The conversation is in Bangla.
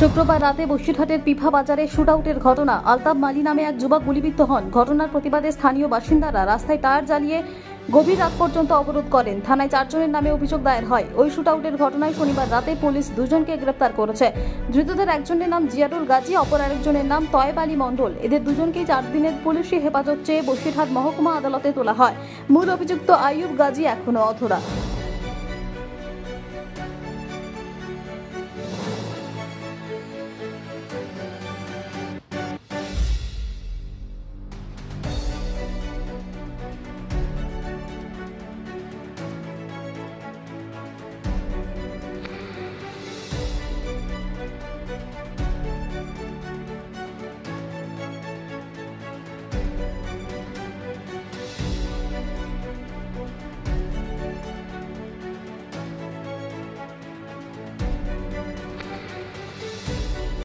শুক্রবার রাতে বসিরহাটের পিফা বাজারে শুটআউটের ঘটনা। আলতাফ মালি নামে এক যুবক গুলিবিদ্ধ হন। ঘটনার প্রতিবাদে স্থানীয় বাসিন্দারা রাস্তায় টায়ার জ্বালিয়ে গভীর রাত পর্যন্ত অবরোধ করেন। থানায় 4 জনের নামে অভিযোগ দায়ের হয়। ওই শুটআউটের ঘটনায় শনিবার রাতে পুলিশ 2 জনকে গ্রেপ্তার করেছে। ধৃতদের একজনের নাম জিয়ারুল গাজী, অপর আরেকজনের নাম তয়েব আলী মণ্ডল। এদের দুজনকেই 4 দিনের পুলিশি হেফাজত চেয়ে বসিরহাট মহকুমা আদালতে তোলা হয়। মূল অভিযুক্ত আইয়ুব গাজী এখনো অধরা।